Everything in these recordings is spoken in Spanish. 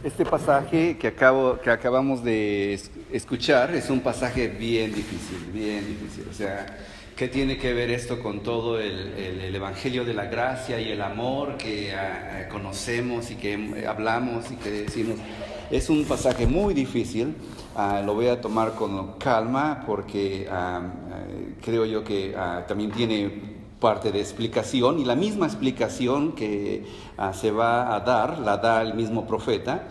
Este pasaje que acabamos de escuchar es un pasaje bien difícil, bien difícil. O sea, ¿qué tiene que ver esto con todo el Evangelio de la gracia y el amor que conocemos y que hablamos y que decimos? Es un pasaje muy difícil. Lo voy a tomar con calma porque creo yo que también tiene parte de explicación, y la misma explicación que se va a dar, la da el mismo profeta.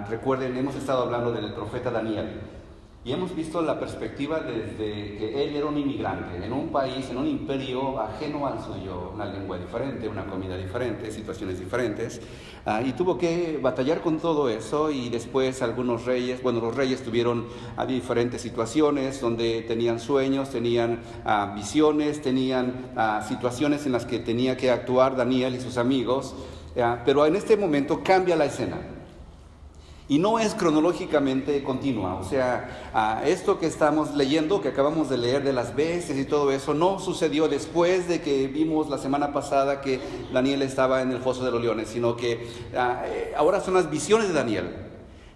Recuerden, hemos estado hablando del profeta Daniel, y hemos visto la perspectiva desde que él era un inmigrante, en un país, en un imperio ajeno al suyo, una lengua diferente, una comida diferente, situaciones diferentes, y tuvo que batallar con todo eso. Y después algunos reyes, los reyes tuvieron diferentes situaciones donde tenían sueños, tenían visiones, tenían situaciones en las que tenía que actuar Daniel y sus amigos, pero en este momento cambia la escena. Y no es cronológicamente continua. O sea, esto que estamos leyendo, que acabamos de leer de las bestias y todo eso, no sucedió después de que vimos la semana pasada que Daniel estaba en el foso de los leones, sino que ahora son las visiones de Daniel.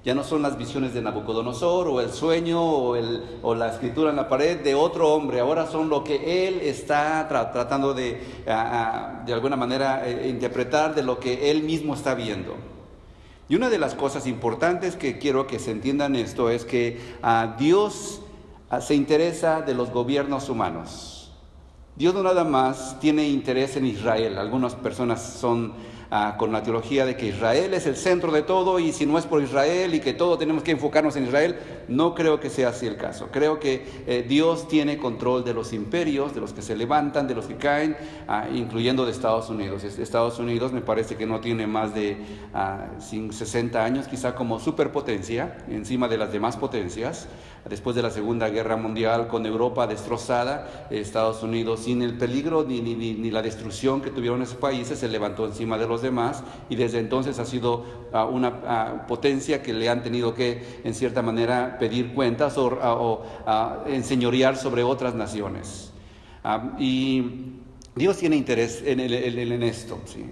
Ya no son las visiones de Nabucodonosor o el sueño o la escritura en la pared de otro hombre. Ahora son lo que él está tratando de alguna manera interpretar de lo que él mismo está viendo. Y una de las cosas importantes que quiero que se entiendan esto es que Dios se interesa de los gobiernos humanos. Dios no nada más tiene interés en Israel. Algunas personas son con la teología de que Israel es el centro de todo, y si no es por Israel y que todo tenemos que enfocarnos en Israel. No creo que sea así el caso. Creo que Dios tiene control de los imperios, de los que se levantan, de los que caen, incluyendo de Estados Unidos. Estados Unidos me parece que no tiene más de 60 años, quizá como superpotencia, encima de las demás potencias. Después de la Segunda Guerra Mundial, con Europa destrozada, Estados Unidos, sin el peligro ni la destrucción que tuvieron esos países, se levantó encima de los demás, y desde entonces ha sido una potencia que le han tenido que, en cierta manera, pedir cuentas o enseñorear sobre otras naciones. Y Dios tiene interés en esto, ¿sí?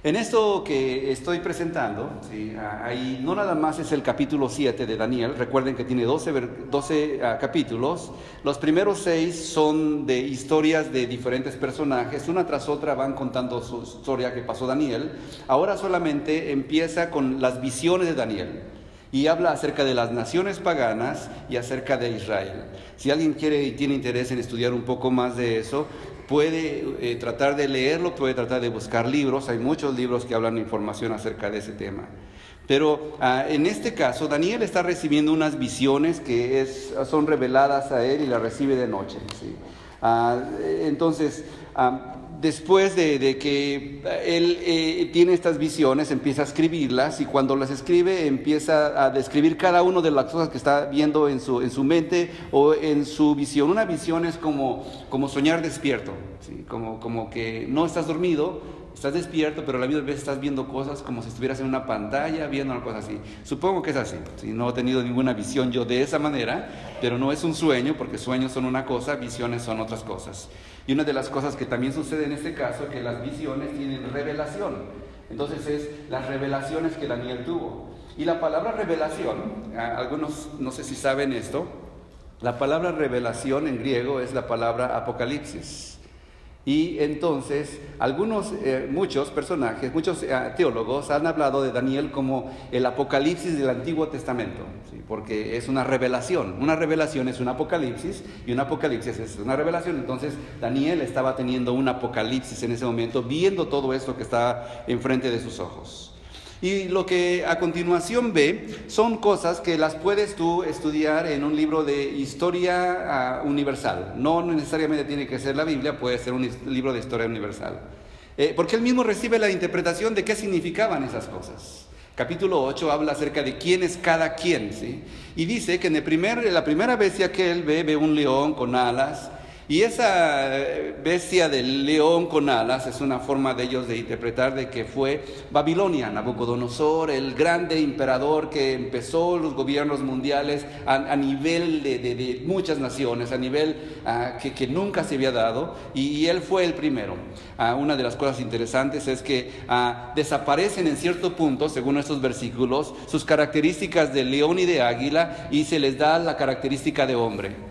En esto que estoy presentando, ¿sí? Ahí no nada más es el capítulo 7 de Daniel. Recuerden que tiene 12 capítulos. Los primeros 6 son de historias de diferentes personajes. Una tras otra van contando su historia que pasó Daniel. Ahora solamente empieza con las visiones de Daniel, y habla acerca de las naciones paganas y acerca de Israel. Si alguien quiere y tiene interés en estudiar un poco más de eso, puede tratar de leerlo, puede tratar de buscar libros. Hay muchos libros que hablan de información acerca de ese tema. Pero en este caso, Daniel está recibiendo unas visiones que son reveladas a él, y las recibe de noche, ¿sí? Entonces, después de que él tiene estas visiones, empieza a escribirlas, y cuando las escribe empieza a describir cada una de las cosas que está viendo en su mente o en su visión. Una visión es como soñar despierto, ¿sí? Como que no estás dormido, estás despierto, pero a la misma vez estás viendo cosas como si estuvieras en una pantalla viendo una cosa así. Supongo que es así, ¿sí? No he tenido ninguna visión yo de esa manera, pero no es un sueño, porque sueños son una cosa, visiones son otras cosas. Y una de las cosas que también sucede en este caso es que las visiones tienen revelación. Entonces es las revelaciones que Daniel tuvo. Y la palabra revelación, algunos no sé si saben esto, la palabra revelación en griego es la palabra apocalipsis. Y entonces muchos personajes, muchos teólogos han hablado de Daniel como el Apocalipsis del Antiguo Testamento, ¿sí? Porque es una revelación. Una revelación es un apocalipsis, y un apocalipsis es una revelación. Entonces Daniel estaba teniendo un apocalipsis en ese momento, viendo todo esto que está enfrente de sus ojos. Y lo que a continuación ve son cosas que las puedes tú estudiar en un libro de historia universal. No necesariamente tiene que ser la Biblia, puede ser un libro de historia universal. Porque él mismo recibe la interpretación de qué significaban esas cosas. Capítulo 8 habla acerca de quién es cada quien, ¿sí? Y dice que la primera bestia que él ve un león con alas, Y esa bestia del león con alas es una forma de ellos de interpretar de que fue Babilonia, Nabucodonosor, el grande emperador que empezó los gobiernos mundiales a nivel de muchas naciones, a nivel que nunca se había dado, y él fue el primero. Una de las cosas interesantes es que desaparecen en cierto punto, según estos versículos, sus características de león y de águila, y se les da la característica de hombre.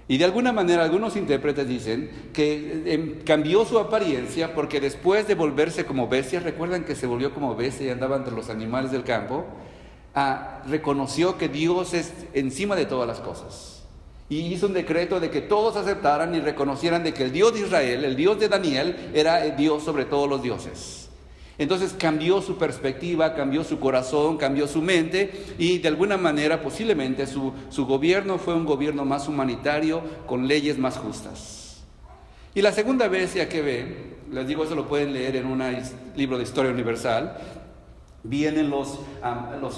Y de alguna manera algunos intérpretes dicen que cambió su apariencia porque después de volverse como bestia, recuerdan que se volvió como bestia y andaba entre los animales del campo, reconoció que Dios es encima de todas las cosas. Y hizo un decreto de que todos aceptaran y reconocieran de que el Dios de Israel, el Dios de Daniel, era el Dios sobre todos los dioses. Entonces cambió su perspectiva, cambió su corazón, cambió su mente y de alguna manera posiblemente su gobierno fue un gobierno más humanitario con leyes más justas. Y la segunda bestia que ve, les digo, eso lo pueden leer en un libro de historia universal. Vienen los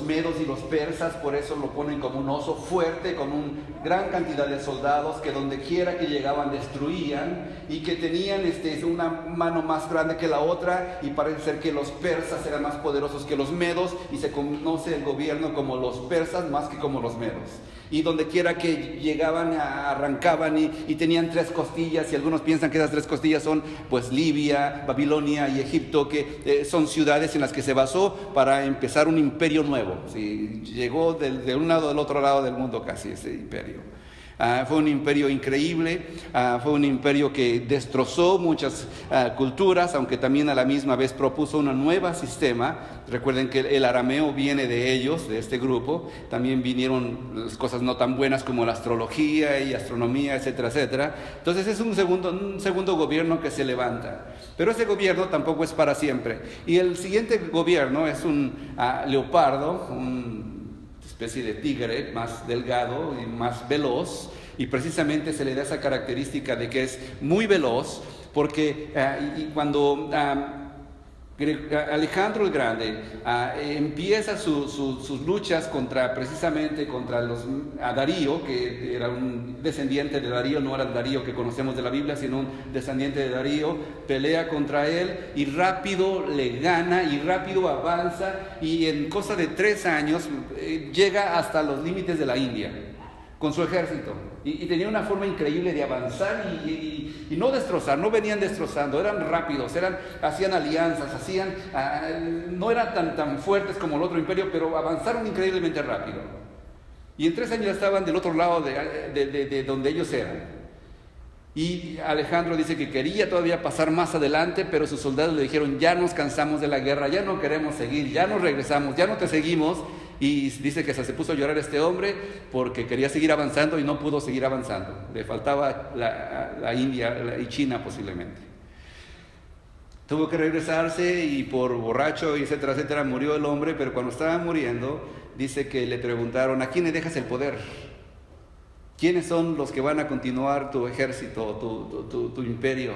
medos y los persas, por eso lo ponen como un oso fuerte, con una gran cantidad de soldados que donde quiera que llegaban destruían y que tenían una mano más grande que la otra, y parece ser que los persas eran más poderosos que los medos y se conoce el gobierno como los persas más que como los medos. Y donde quiera que llegaban arrancaban y tenían 3 costillas, y algunos piensan que esas 3 costillas son pues Libia, Babilonia y Egipto, que son ciudades en las que se basó para empezar un imperio nuevo. ¿Sí? Llegó de un lado al otro lado del mundo casi ese imperio. Fue un imperio increíble, fue un imperio que destrozó muchas culturas, aunque también a la misma vez propuso un nuevo sistema. Recuerden que el arameo viene de ellos, de este grupo. También vinieron las cosas no tan buenas como la astrología y astronomía, etcétera, etcétera. Entonces es un segundo gobierno que se levanta. Pero ese gobierno tampoco es para siempre. Y el siguiente gobierno es un leopardo, una especie de tigre más delgado y más veloz, y precisamente se le da esa característica de que es muy veloz, porque cuando Alejandro el Grande empieza sus luchas precisamente contra Darío, que era un descendiente de Darío, no era el Darío que conocemos de la Biblia, sino un descendiente de Darío, pelea contra él y rápido le gana y rápido avanza, y en cosa de 3 años llega hasta los límites de la India con su ejército, y tenía una forma increíble de avanzar y no destrozar, no venían destrozando, eran rápidos, hacían alianzas, no eran tan fuertes como el otro imperio, pero avanzaron increíblemente rápido, y en 3 años estaban del otro lado de donde ellos eran. Y Alejandro dice que quería todavía pasar más adelante, pero sus soldados le dijeron: ya nos cansamos de la guerra, ya no queremos seguir, ya nos regresamos, ya no te seguimos. Y dice que se puso a llorar este hombre porque quería seguir avanzando y no pudo seguir avanzando. Le faltaba la India y China posiblemente. Tuvo que regresarse y por borracho, y etcétera, etcétera, murió el hombre. Pero cuando estaba muriendo, dice que le preguntaron: ¿a quién le dejas el poder? ¿Quiénes son los que van a continuar tu ejército, tu imperio?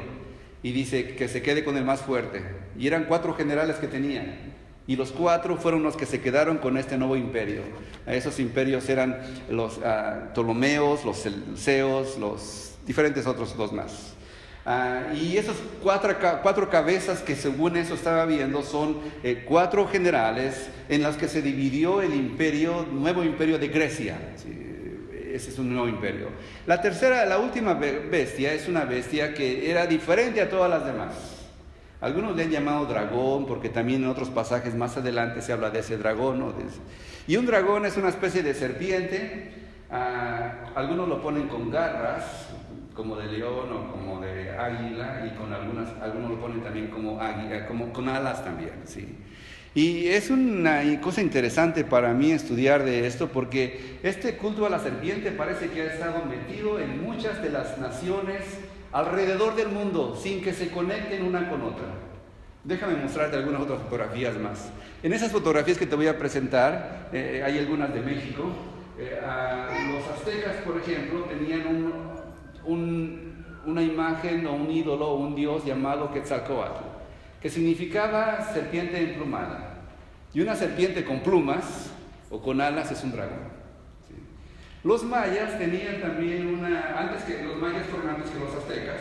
Y dice que se quede con el más fuerte. Y eran 4 generales que tenían. Y los 4 fueron los que se quedaron con este nuevo imperio. Esos imperios eran los Ptolomeos, los Seleuceos, los diferentes otros 2 más. Y esos 4 cabezas que según eso estaba viendo son 4 generales en los que se dividió el nuevo imperio de Grecia. ¿Sí? Ese es un nuevo imperio. La última bestia es una bestia que era diferente a todas las demás. Algunos le han llamado dragón, porque también en otros pasajes más adelante se habla de ese dragón, ¿no? Y un dragón es una especie de serpiente. Algunos lo ponen con garras, como de león o como de águila, y algunos lo ponen también como águila, como con alas también, ¿sí? Y es una cosa interesante para mí estudiar de esto, porque este culto a la serpiente parece que ha estado metido en muchas de las naciones alrededor del mundo, sin que se conecten una con otra. Déjame mostrarte algunas otras fotografías más. En esas fotografías que te voy a presentar, hay algunas de México. Los aztecas, por ejemplo, tenían una imagen o un ídolo o un dios llamado Quetzalcóatl, que significaba serpiente emplumada. Y una serpiente con plumas o con alas es un dragón. ¿Sí? Los mayas tenían también los mayas fueron antes que los aztecas,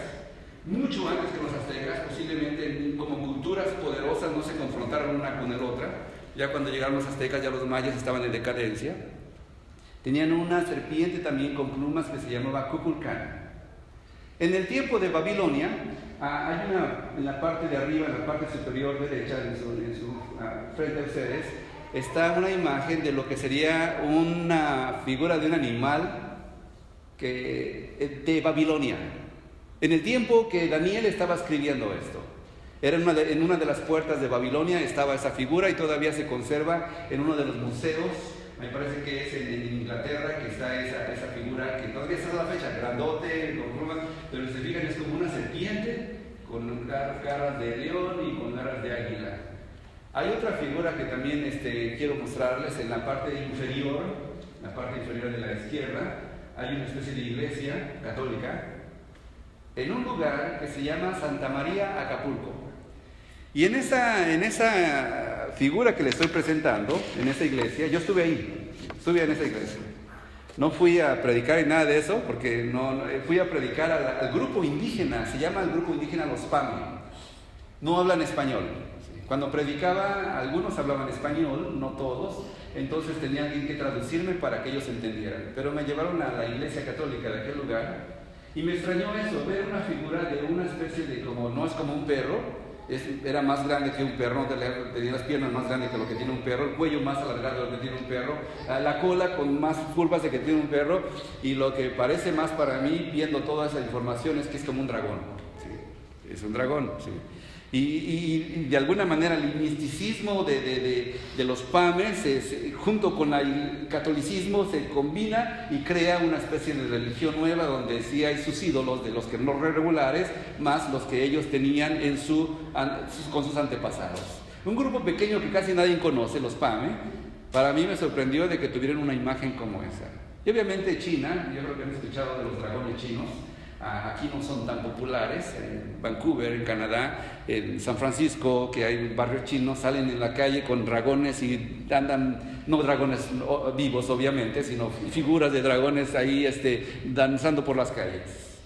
mucho antes que los aztecas, posiblemente como culturas poderosas no se confrontaron una con la otra. Ya cuando llegaron los aztecas, ya los mayas estaban en decadencia. Tenían una serpiente también con plumas que se llamaba Kukulcán. En el tiempo de Babilonia, hay en la parte de arriba, en la parte superior derecha, frente a ustedes, está una imagen de lo que sería una figura de un animal de Babilonia. En el tiempo que Daniel estaba escribiendo esto, en una de las puertas de Babilonia estaba esa figura y todavía se conserva en uno de los museos. Me parece que es en Inglaterra que está esa figura que todavía está a la fecha, grandote, con plumas, pero se fijan, es como una serpiente con garras de león y con garras de águila. Hay otra figura que también quiero mostrarles en la parte inferior de la izquierda. Hay una especie de iglesia católica en un lugar que se llama Santa María Acapulco. Y en esa figura que le estoy presentando, en esa iglesia, yo estuve en esa iglesia. No fui a predicar ni nada de eso, porque fui a predicar al grupo indígena, se llama el grupo indígena los Pame. No hablan español. Cuando predicaba, algunos hablaban español, no todos, entonces tenía alguien que traducirme para que ellos entendieran. Pero me llevaron a la iglesia católica de aquel lugar y me extrañó eso, ver una figura de una especie de no es como un perro, era más grande que un perro, tenía las piernas más grandes que lo que tiene un perro, el cuello más alargado de lo que tiene un perro, la cola con más curvas de que tiene un perro, y lo que parece más para mí, viendo toda esa información, es que es como un dragón. ¿Sí? Es un dragón, sí. Y de alguna manera el misticismo de los Pames junto con el catolicismo se combina y crea una especie de religión nueva donde sí hay sus ídolos de los que no regulares más los que ellos tenían con sus antepasados. Un grupo pequeño que casi nadie conoce, los Pame. Para mí me sorprendió de que tuvieran una imagen como esa. Y obviamente China, yo creo que han escuchado de los dragones chinos. Aquí no son tan populares. En Vancouver, en Canadá, en San Francisco, que hay barrios chinos, salen en la calle con dragones y andan, no dragones vivos obviamente, sino figuras de dragones ahí danzando por las calles.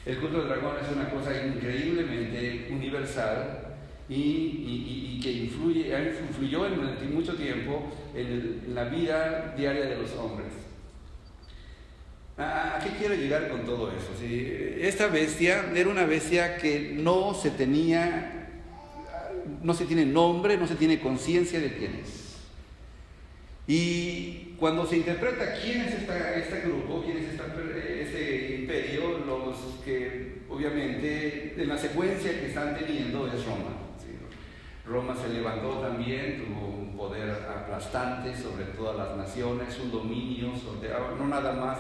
El culto del dragón es una cosa increíblemente universal y que influyó en mucho tiempo en la vida diaria de los hombres. ¿A qué quiero llegar con todo eso? ¿Sí? Esta bestia era una bestia que no se tiene nombre, no se tiene conciencia de quién es. Y cuando se interpreta quién es este grupo, quién es este imperio, los que obviamente en la secuencia que están teniendo es Roma. ¿Sí? Roma se levantó también, tuvo un poder aplastante sobre todas las naciones, un dominio no nada más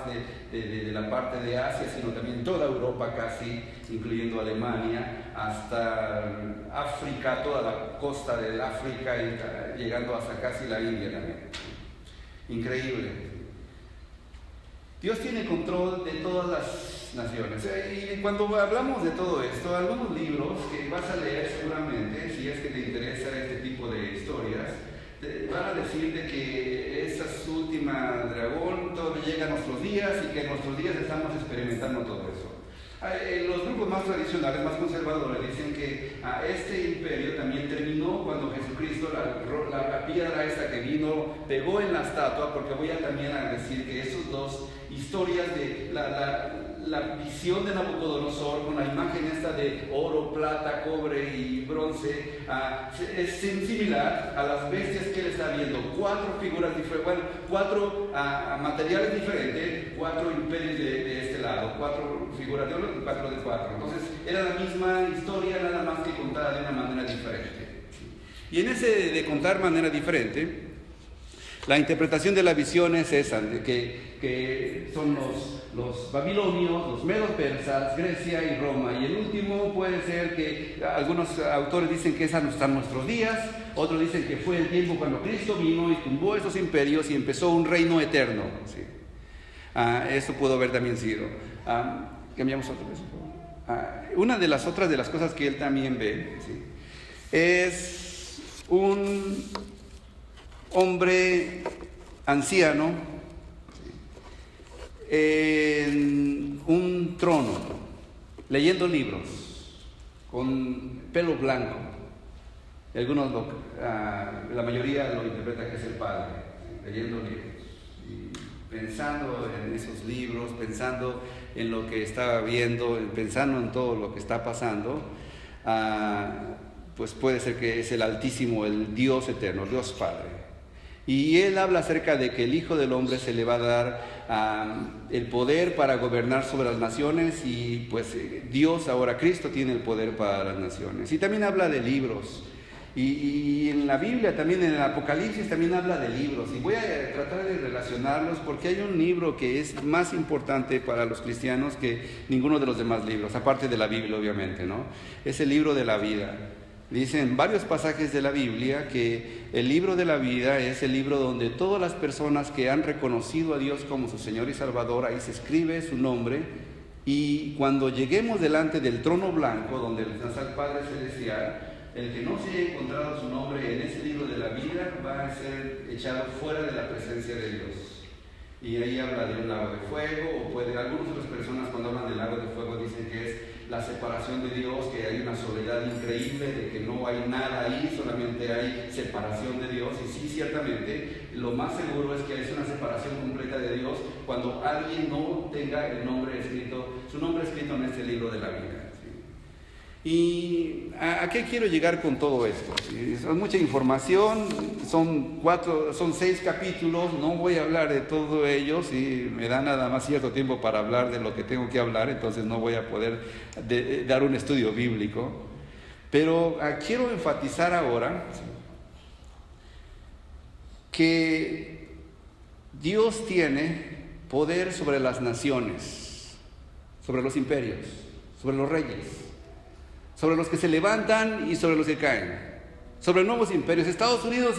de la parte de Asia, sino también toda Europa casi, incluyendo Alemania, hasta África, toda la costa del África, y llegando hasta casi la India también. Increíble. Dios tiene control de todas las naciones. Y cuando hablamos de todo esto, algunos libros que vas a leer seguramente, si es que te interesa este tipo de historias, te van a decir de que esa última dragón todavía llega a nuestros días y que en nuestros días estamos experimentando todo eso. Los grupos más tradicionales, más conservadores, dicen que este imperio también terminó cuando Jesucristo, la piedra esta que vino, pegó en la estatua, porque voy también a decir que esas dos historias de la visión de Nabucodonosor con la imagen esta de oro, plata, cobre y bronce es similar a las bestias que él está viendo. 4 figuras diferentes, 4 materiales diferentes, 4 imperios de este lado, 4 figuras de oro y 4 de 4. Entonces era la misma historia, nada más que contada de una manera diferente. Y en ese de contar manera diferente, la interpretación de la visión es esa, de que son los babilonios, los medos persas, Grecia y Roma. Y el último puede ser que algunos autores dicen que es hasta nuestros días, otros dicen que fue el tiempo cuando Cristo vino y tumbó esos imperios y empezó un reino eterno. ¿Sí? Eso pudo haber también sido. Cambiamos otra vez. Una de las otras de las cosas que él también ve, ¿sí?, es un hombre anciano, en un trono, leyendo libros, con pelo blanco. Algunos, la mayoría lo interpreta que es el Padre, leyendo libros. Y pensando en esos libros, pensando en lo que estaba viendo, pensando en todo lo que está pasando, pues puede ser que es el Altísimo, el Dios eterno, Dios Padre. Y él habla acerca de que el Hijo del Hombre se le va a dar el poder para gobernar sobre las naciones, y pues Dios, ahora Cristo, tiene el poder para las naciones. Y también habla de libros. Y en la Biblia, también en el Apocalipsis, también habla de libros. Y voy a tratar de relacionarlos porque hay un libro que es más importante para los cristianos que ninguno de los demás libros, aparte de la Biblia, obviamente, ¿no? Es el libro de la vida. Dicen varios pasajes de la Biblia que el libro de la vida es el libro donde todas las personas que han reconocido a Dios como su Señor y Salvador, ahí se escribe su nombre, y cuando lleguemos delante del trono blanco, donde está el Padre Celestial, el que no se haya encontrado su nombre en ese libro de la vida va a ser echado fuera de la presencia de Dios. Y ahí habla de un lago de fuego, o algunas otras personas cuando hablan del lago de fuego dicen que es la separación de Dios, que hay una soledad increíble, de que no hay nada ahí, solamente hay separación de Dios. Y sí, ciertamente, lo más seguro es que es una separación completa de Dios cuando alguien no tenga su nombre escrito en este libro de la vida. ¿Y a qué quiero llegar con todo esto? Es mucha información, son 6 capítulos, no voy a hablar de todo ello, y me da nada más cierto tiempo para hablar de lo que tengo que hablar, entonces no voy a poder dar un estudio bíblico. Pero quiero enfatizar ahora que Dios tiene poder sobre las naciones, sobre los imperios, sobre los reyes, sobre los que se levantan y sobre los que caen, sobre nuevos imperios. Estados Unidos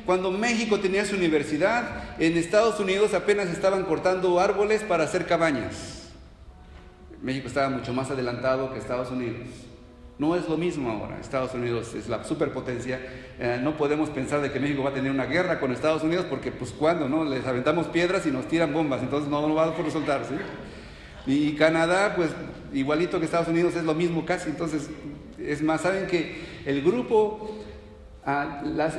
cuando México tenía su universidad, en Estados Unidos apenas estaban cortando árboles para hacer cabañas. México estaba mucho más adelantado que Estados Unidos. No es lo mismo ahora. Estados Unidos es la superpotencia. No podemos pensar de que México va a tener una guerra con Estados Unidos, porque pues cuando, ¿no? Les aventamos piedras y nos tiran bombas, entonces no va a resultar, ¿sí? Y Canadá, pues igualito que Estados Unidos, es lo mismo casi. Entonces, es más, saben que el grupo,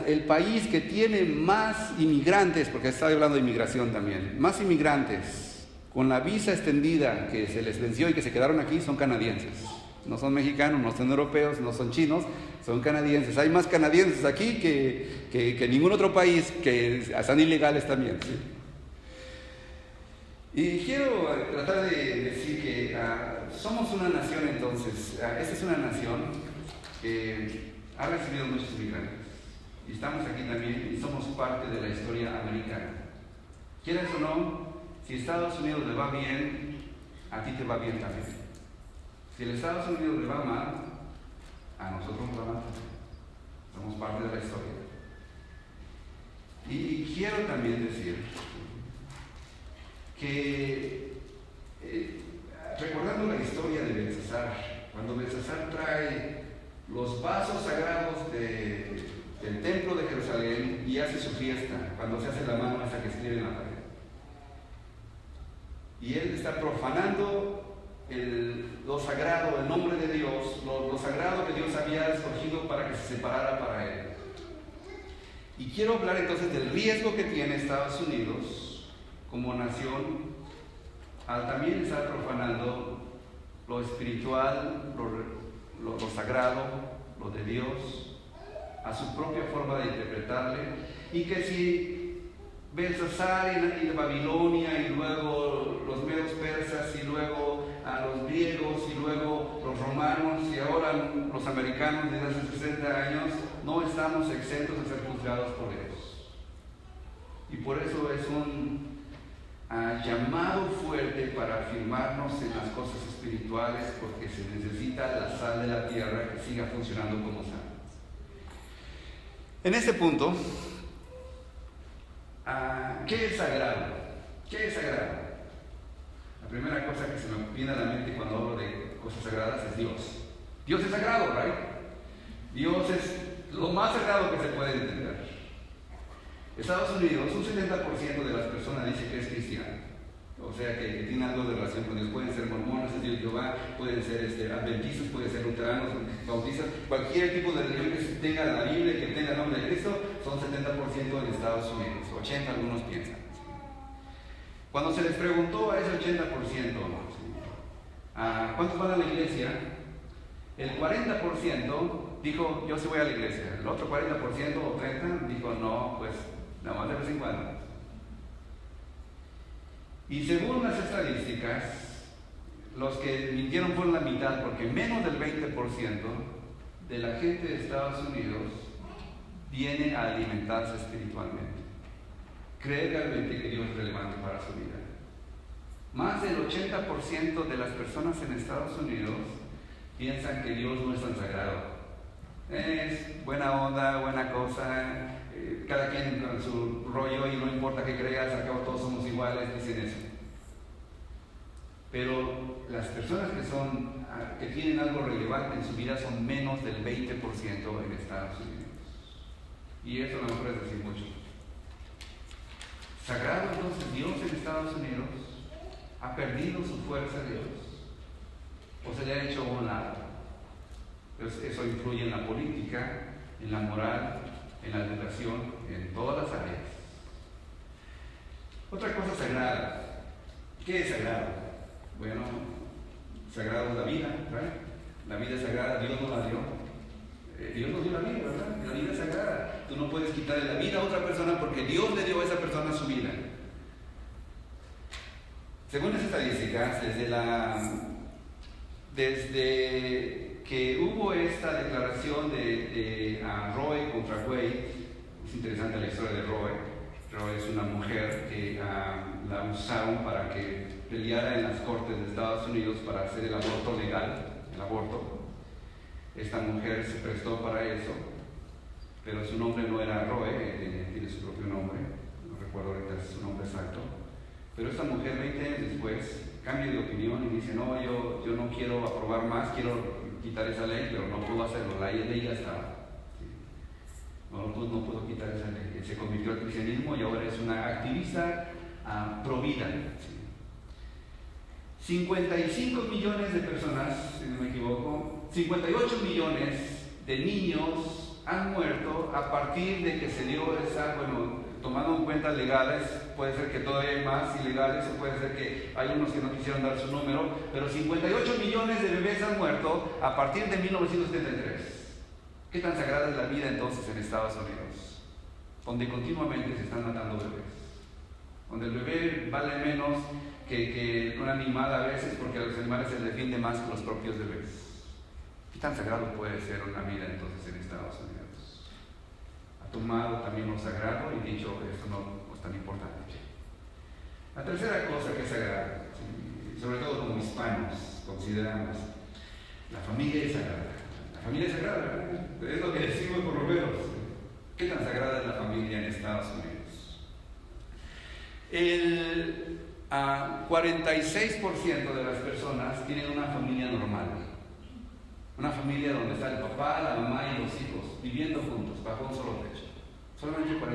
el país que tiene más inmigrantes, porque estaba hablando de inmigración también, más inmigrantes con la visa extendida que se les venció y que se quedaron aquí, son canadienses. No son mexicanos, no son europeos, no son chinos, son canadienses. Hay más canadienses aquí que ningún otro país, que están ilegales también, ¿sí? Y quiero tratar de decir que somos una nación, entonces, esta es una nación que ha recibido muchos migrantes. Y estamos aquí también y somos parte de la historia americana. Quieres o no, si Estados Unidos le va bien, a ti te va bien también. Si a Estados Unidos le va mal, a nosotros nos va mal también. Somos parte de la historia. Y quiero también decir que, recordando la historia de Belsasar, cuando Belsasar trae los vasos sagrados del templo de Jerusalén y hace su fiesta, cuando se hace la mano esa que escribe en la pared, y él está profanando lo sagrado, el nombre de Dios, lo sagrado que Dios había escogido para que se separara para él. Y quiero hablar entonces del riesgo que tiene Estados Unidos como nación al también estar profanando lo espiritual, lo sagrado, lo de Dios, a su propia forma de interpretarle. Y que si Belsasar y Babilonia, y luego los medos persas, y luego a los griegos, y luego los romanos, y ahora los americanos desde hace 60 años, no estamos exentos de ser juzgados por ellos. Y por eso es un llamado fuerte para afirmarnos en las cosas espirituales, porque se necesita la sal de la tierra que siga funcionando como sal. En este punto, ¿qué es sagrado? ¿Qué es sagrado? La primera cosa que se me viene a la mente cuando hablo de cosas sagradas es Dios. Dios es sagrado, ¿right? Dios es lo más sagrado que se puede entender. Estados Unidos, un 70% de las personas dice que es cristiano. O sea, que tienen algo de relación con Dios. Pueden ser mormones, testigos de Jehová, pueden ser adventistas, pueden ser luteranos, bautistas. Cualquier tipo de religión que tenga la Biblia, que tenga el nombre de Cristo, son 70% en Estados Unidos. 80% algunos piensan. Cuando se les preguntó a ese 80%, ¿cuántos van a la iglesia? El 40% dijo, yo sí voy a la iglesia. El otro 40% o 30% dijo, no, pues nada más de vez en cuando. Y según las estadísticas, los que mintieron fueron la mitad, porque menos del 20% de la gente de Estados Unidos viene a alimentarse espiritualmente. Cree realmente que Dios es relevante para su vida. Más del 80% de las personas en Estados Unidos piensan que Dios no es tan sagrado. Es buena onda, buena cosa, cada quien con su rollo y no importa qué creas, al cabo todos somos iguales, dicen eso. Pero las personas que tienen algo relevante en su vida son menos del 20% en Estados Unidos. Y eso a lo mejor es decir mucho. Sagrado entonces Dios en Estados Unidos ha perdido su fuerza Dios o se le ha hecho a un lado. Entonces eso influye en la política, en la moral, en la educación, en todas las áreas. Otra cosa sagrada. ¿Qué es sagrado? Bueno, sagrado es la vida, ¿verdad? La vida es sagrada, Dios nos la dio. Dios nos dio la vida, ¿verdad? La vida es sagrada. Tú no puedes quitarle la vida a otra persona porque Dios le dio a esa persona su vida. Según las estadísticas, desde que hubo esta declaración de Roe contra Wade, es interesante la historia de Roe. Roe es una mujer que la usaron para que peleara en las cortes de Estados Unidos para hacer el aborto legal, el aborto. Esta mujer se prestó para eso, pero su nombre no era Roe, tiene su propio nombre, no recuerdo ahorita su nombre exacto. Pero esta mujer 20 años después cambia de opinión y dice, no, yo no quiero aprobar más, quiero quitar esa ley, pero no puedo hacerlo, la ley ya estaba. No puedo quitar esa ley. Se convirtió al cristianismo y ahora es una activista pro vida. 55 millones de personas, si no me equivoco, 58 millones de niños han muerto a partir de que se dio esa, tomando en cuenta legales, puede ser que todavía hay más ilegales o puede ser que hay unos que no quisieron dar su número, pero 58 millones de bebés han muerto a partir de 1973. ¿Qué tan sagrada es la vida entonces en Estados Unidos? Donde continuamente se están matando bebés. Donde el bebé vale menos que un animal a veces porque a los animales se les defiende más que los propios bebés. ¿Qué tan sagrado puede ser una vida entonces en Estados Unidos? Ha tomado también lo sagrado y dicho, esto no es tan importante. La tercera cosa que es sagrada, sobre todo como hispanos consideramos, la familia es sagrada. La familia es sagrada, ¿verdad? Es lo que decimos por romeros. ¿Qué tan sagrada es la familia en Estados Unidos? El 46% de las personas tienen una familia normal. Una familia donde está el papá, la mamá y los hijos viviendo juntos, bajo un solo techo. Solamente el 46%.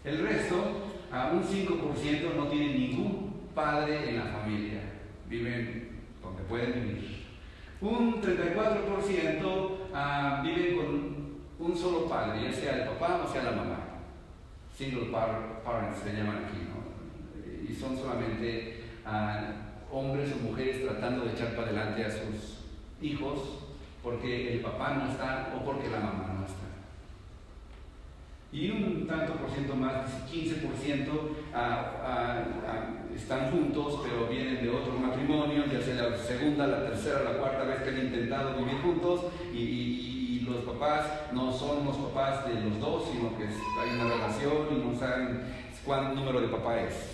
El resto, un 5% no tiene ningún padre en la familia. Viven donde pueden vivir. Un 34% viven con un solo padre, ya sea el papá o sea la mamá. Single parents se llaman aquí, ¿no? Y son solamente hombres o mujeres tratando de echar para adelante a sus hijos porque el papá no está o porque la mamá no está. Y un tanto por ciento más, 15%, están juntos, pero vienen de otros matrimonios, ya sea la segunda, la tercera, la cuarta vez que han intentado vivir juntos, y los papás no son los papás de los dos, sino que hay una relación y no saben cuál número de papá es.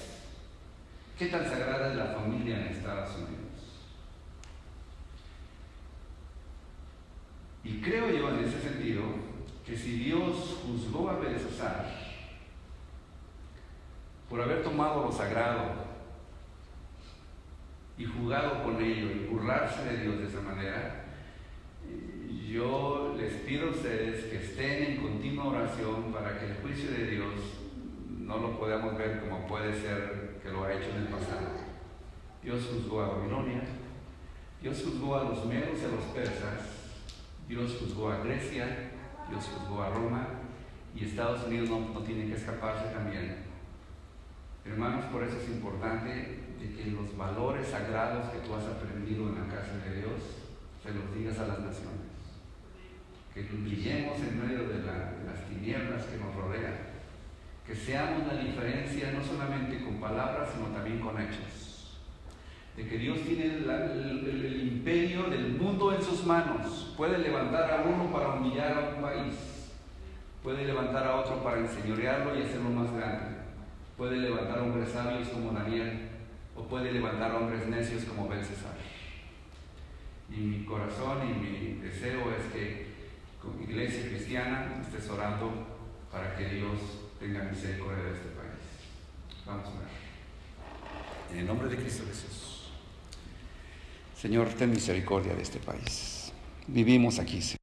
¿Qué tan sagrada es la familia en Estados Unidos? Y creo yo en ese sentido que si Dios juzgó a Belsasar por haber tomado lo sagrado y jugado con ello y burlarse de Dios de esa manera, yo les pido a ustedes que estén en continua oración para que el juicio de Dios no lo podemos ver como puede ser que lo ha hecho en el pasado. Dios juzgó a Babilonia, Dios juzgó a los medos y a los persas, Dios juzgó a Grecia, Dios juzgó a Roma, y Estados Unidos no tiene que escaparse también. Hermanos, por eso es importante de que los valores sagrados que tú has aprendido en la casa de Dios, se los digas a las naciones. Que brillemos en medio de las tinieblas que nos rodean. Que seamos la diferencia no solamente con palabras, sino también con hechos. De que Dios tiene el imperio del mundo en sus manos. Puede levantar a uno para humillar a un país. Puede levantar a otro para enseñorearlo y hacerlo más grande. Puede levantar hombres sabios como Daniel, o puede levantar hombres necios como Belsasar. Y mi corazón y mi deseo es que como iglesia cristiana estés orando para que Dios tenga misericordia de este país. Vamos a orar. En el nombre de Cristo Jesús. Señor, ten misericordia de este país. Vivimos aquí, Señor.